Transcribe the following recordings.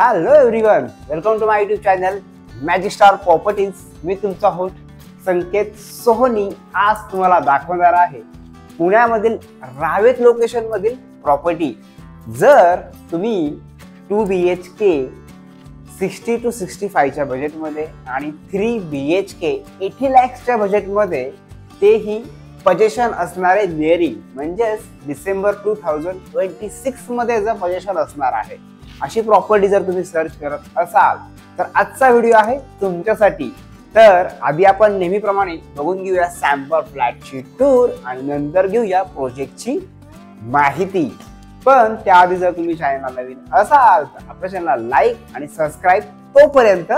Hello everyone, welcome to my YouTube channel Magic Star Properties. मी तुमचा host संकेत सोहनी. आज तुम्हाला दाखवणार आहे पुण्यामधील रावेत लोकेशन मधील प्रॉपर्टी. जर तुम्ही 2 BHK 60 to 65 च्या बजेटमध्ये आणि 3 BHK 80 lakhsच्या बजेटमध्ये, तेही पोझिशन असणारे नियरिंग म्हणजेच डिसेंबर 2026 मध्ये जर पोझिशन असणार आहे, अशी प्रॉपर्टी जर तुम्ही सर्च करत असाल तर आजचा व्हिडिओ आहे तुमच्यासाठी. तर आधी आपण नेहमीप्रमाणे बघून घेऊया सॅम्पल फ्लॅटची टूर आणि नंतर घेऊया प्रोजेक्टची माहिती. पण त्याआधी जर तुम्ही चॅनलला नवीन असाल तर आपल्या चॅनलला लाईक आणि सबस्क्राईब तोपर्यंत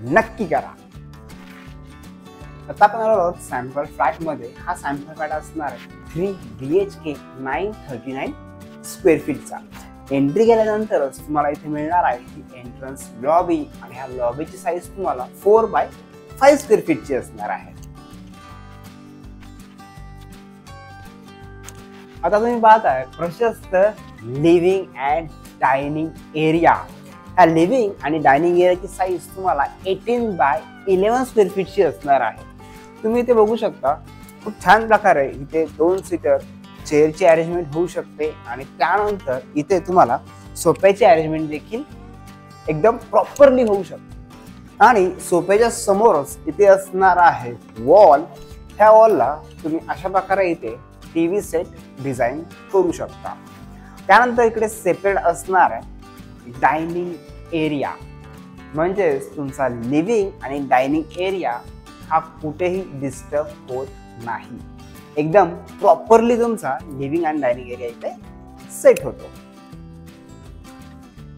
नक्की करा. आता आपण आलो आहोत सॅम्पल फ्लॅट मध्ये. हा सॅम्पल फ्लॅट असणार आहे 3 BHK 939 स्क्वेअर फीटचा. एंट्री केल्यानंतरच तुम्हाला इथे मिळणार आहे ही एंट्रन्स लॉबी आणि ह्या लॉबीची साईज तुम्हाला 4x5 स्क्वेअर फीटची असणार आहे. आता तुम्ही पाहताय प्रशस्त लिव्हिंग अँड डायनिंग एरिया. ह्या लिव्हिंग आणि डायनिंग एरियाची साईज तुम्हाला 18x11 स्क्वेअर फीटची असणार आहे. तुम्ही इथे बघू शकता खूप छान प्रकारे इथे 2 सीटर चेअरची अरेंजमेंट होऊ शकते आणि त्यानंतर इथे तुम्हाला सोफ्याची अरेंजमेंट देखील एकदम प्रॉपरली होऊ शकते. आणि सोफ्याच्या समोरच इथे असणार आहे वॉल. ह्या वॉलला तुम्ही अशा प्रकारे इथे टीव्ही सेट डिझाईन करू शकता. त्यानंतर इकडे सेपरेट असणार आहे डायनिंग एरिया, म्हणजेच तुमचा लिव्हिंग आणि डायनिंग एरिया हा कुठेही डिस्टर्ब होत नाही. एकदम प्रॉपरली तुमचा लिव्हिंग आणि डायनिंग एरिया इथे सेट होतो.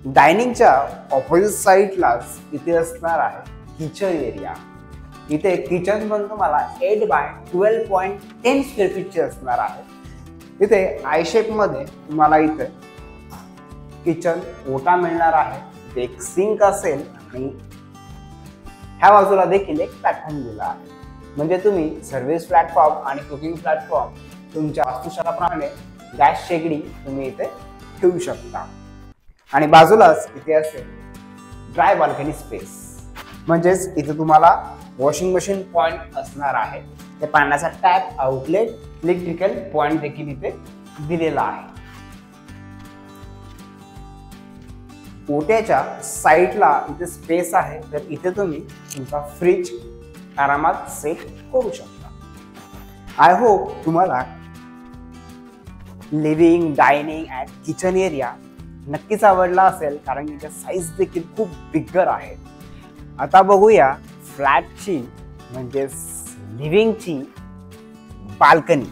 डायनिंगच्या ऑपोजिट साइडलाच इथे असणार आहे किचन एरिया. इथे किचन पण तुम्हाला 8x12.10 स्क्वेअर फीटचे असणार आहे. इथे आय शेप मध्ये तुम्हाला इथे किचन ओटा मिळणार आहे. इथे एक सिंक असेल आणि ह्या बाजूला देखील एक प्लॅटफॉर्म दिला आहे. म्हणजे तुम्ही सर्व्हिस प्लॅटफॉर्म आणि कुकिंग प्लॅटफॉर्म तुमच्या वास्तुशास्त्राप्रमाणे गॅस शेगडी तुम्ही इथे ठेवू शकता. आणि बाजूलाच इथे असेल ड्राय बाल्कनी स्पेस, म्हणजेच इथे तुम्हाला वॉशिंग मशीन पॉइंट असणार आहे. ते पाण्याचा टॅप, आउटलेट, इलेक्ट्रिकल पॉइंट देखील इथे दिलेला आहे. ओट्याच्या साईडला इथे स्पेस आहे, तर इथे तुम्ही तुमचा फ्रीज आरामात सेट करू शकता. आय होप तुम्हाला living, dining and kitchen area नक्कीच आवडला असेल, कारण याची साईज देखील खूप बिगर आहे. आता बघूया फ्लॅटची म्हणजे लिव्हिंगची बाल्कनी.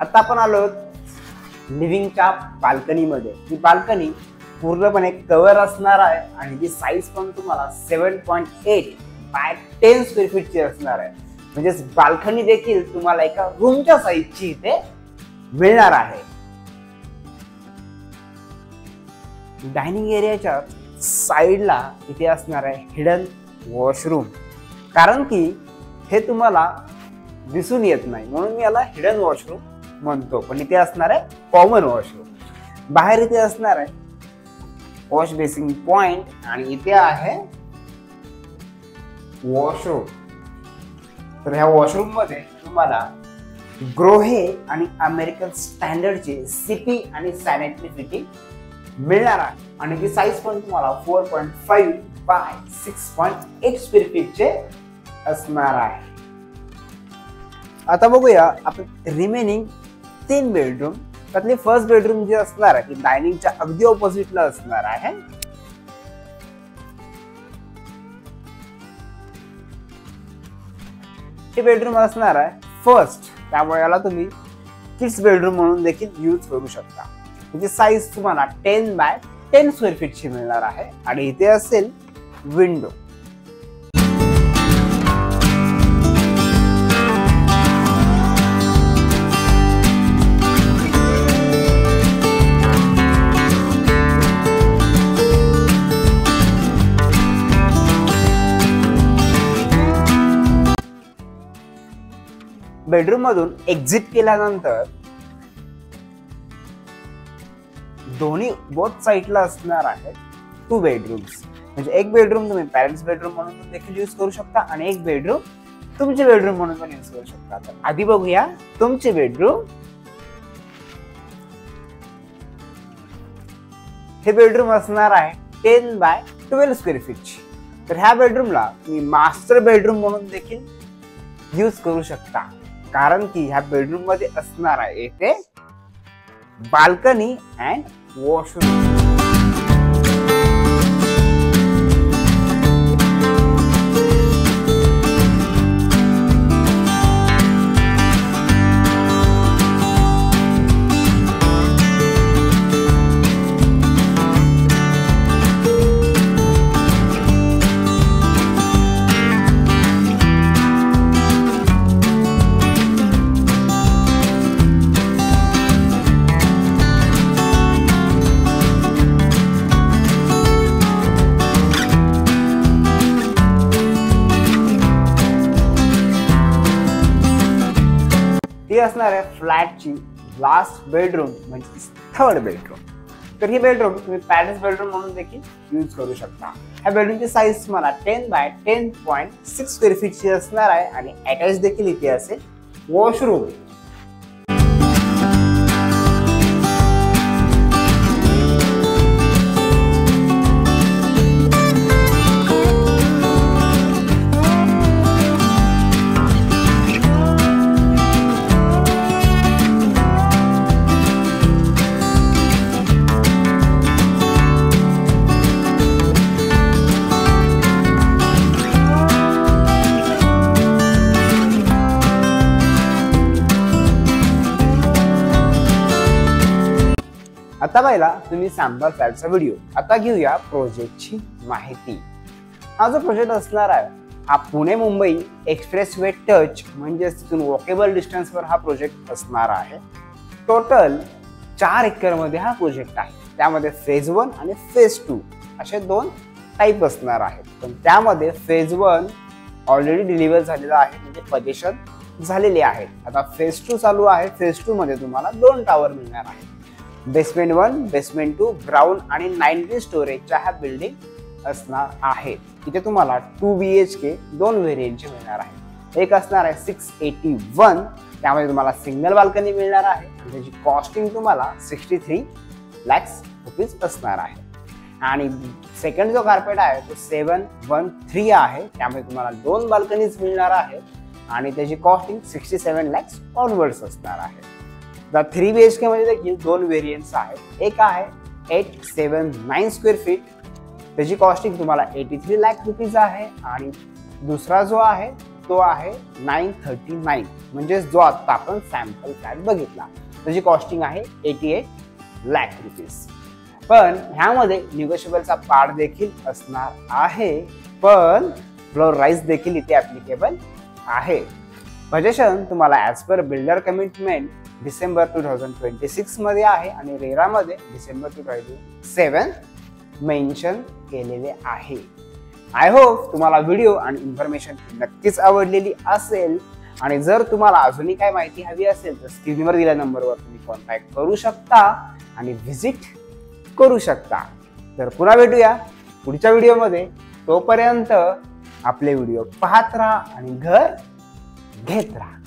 आता आपण आलो लिव्हिंगच्या बाल्कनीमध्ये. ही बाल्कनी पूर्णपणे कव्हर असणार आहे आणि जी साईज पण तुम्हाला 7.8x10 स्क्वेअर फीटची असणार आहे. म्हणजे बाल्कनी देखील तुम्हाला एका रूमच्या साईजची इथे मिळणार आहे. डायनिंग एरियाच्या साईडला इथे असणार आहे हिडन वॉशरूम, कारण की हे तुम्हाला दिसून येत नाही म्हणून मी याला हिडन वॉशरूम म्हणतो. पण इथे असणार आहे कॉमन वॉशरूम. बाहेर इथे असणार आहे वॉश बेसिंग पॉइंट आणि इथे आहे वॉशरूम. तर ह्या वॉशरूम मध्ये तुम्हाला ग्रोहे आणि अमेरिकन स्टँडर्डचे CP आणि सॅनिटरी फिटिंग मिळणार आहे. आणि ती साईज पण तुम्हाला 4.5x6.8 स्क्वेअर फीटचे असणार आहे. आता बघूया आपण रिमेनिंग 3 बेडरूम. त्यातली फर्स्ट बेडरूम जी असणार आहे ती डायनिंगच्या अगदी ऑपोजिटला असणार आहे. हे बेडरूम असणार आहे फर्स्ट, त्यामुळे याला तुम्ही किड्स बेडरूम म्हणून देखील यूज करू शकता. त्याची साईज तुम्हाला 10x10 स्क्वेअर फीटची मिळणार आहे आणि इथे असेल विंडो. बेडरूम मधून एक्झिट केल्यानंतर दोन्ही बोथ साईडला असणार आहे 2 बेडरूम्स. म्हणजे एक बेडरूम तुम्ही पॅरेंट्स बेडरूम म्हणून देखील यूज करू शकता आणि एक बेडरूम तुमचे बेडरूम म्हणून पण यूज करू शकता. तर आधी बघूया तुमचे बेडरूम. हे बेडरूम असणार आहे 10 बाय 12 स्क्वेअर फीटची. तर ह्या बेडरूमला तुम्ही मास्टर बेडरूम म्हणून देखील यूज करू शकता, कारण की ह्या बेडरूम मध्ये असणार आहे येथे बाल्कनी अँड वॉशरूम. ही असणार आहे फ्लॅटची लास्ट बेडरूम म्हणजे 3rd बेडरूम. तर ही बेडरूम तुम्ही पॅरेंट्स बेडरूम म्हणून देखील यूज करू शकता. ह्या बेडरूमची साईज तुम्हाला 10 बाय 10.6 स्क्वेअर फीटची असणार आहे आणि अटॅच देखील इथे असेल वॉशरूम. आता पाहिला तुम्ही सॅम्पल फ्लॅटचा व्हिडिओ. आता घेऊया प्रोजेक्टची माहिती. हा जो प्रोजेक्ट असणार आहे हा Pune Mumbai express way touch म्हणजे तिथून वॉकेबल डिस्टन्सवर हा प्रोजेक्ट असणार आहे. टोटल 4 एकर मध्ये हा प्रोजेक्ट आहे. त्यामध्ये फेज 1 आणि फेज 2 असे 2 टाईप असणार आहेत. पण त्यामध्ये फेज 1 ऑलरेडी डिलिव्हर झालेला आहे, म्हणजे पोझिशन झालेले आहेत. आता फेज 2 चालू आहे. फेज 2 मध्ये तुम्हाला 2 टावर मिळणार आहेत. बेसमेंट 1, बेसमेंट 2, ग्राउंड आणि 19 स्टोरेजच्या ह्या बिल्डिंग असणार आहेत. इथे तुम्हाला 2 BHK 2 व्हेरियंटचे मिळणार आहे. एक असणार आहे 681, त्यामध्ये तुम्हाला सिंगल बाल्कनी मिळणार आहे आणि त्याची कॉस्टिंग तुम्हाला 63 लाख रुपीज असणार आहे. आणि सेकंड जो कार्पेट आहे तो 713 आहे, त्यामध्ये तुम्हाला 2 बाल्कनीज मिळणार आहेत आणि त्याची कॉस्टिंग 67 लाख ऑनवर्ड्स असणार आहे. 3 BHK मध्ये देखील 2 व्हेरियंट्स आहेत. एक आहे 879 स्क्वेअर फीट, त्याची कॉस्टिंग तुम्हाला 83 लाख रुपीज आहे आणि दुसरा जो आहे तो आहे 939 म्हणजे जो आता आपण सॅम्पल फ्लॅट बघितला त्याची कॉस्टिंग आहे 88 लाख रुपीज. पण ह्यामध्ये निगोशिएबलचा पार्ट देखील असणार आहे, पण फ्लोर राईज देखील इथे ऍप्लिकेबल आहे. पोझिशन तुम्हाला as per builder commitment December 2026 मध्ये आहे आणि रेरा मध्ये डिसेंबर 2007 मेन्शन केलेले आहे. आय होप तुम्हाला व्हिडिओ आणि इन्फॉर्मेशन नक्कीच आवडलेली असेल आणि जर तुम्हाला अजूनही काय माहिती हवी असेल तर स्क्रीनवर दिलेल्या नंबरवर तुम्ही कॉन्टॅक्ट करू शकता आणि व्हिजिट करू शकता. तर पुन्हा भेटूया पुढच्या व्हिडिओमध्ये. तोपर्यंत आपले व्हिडिओ पाहत राहा आणि घर घेत राहा.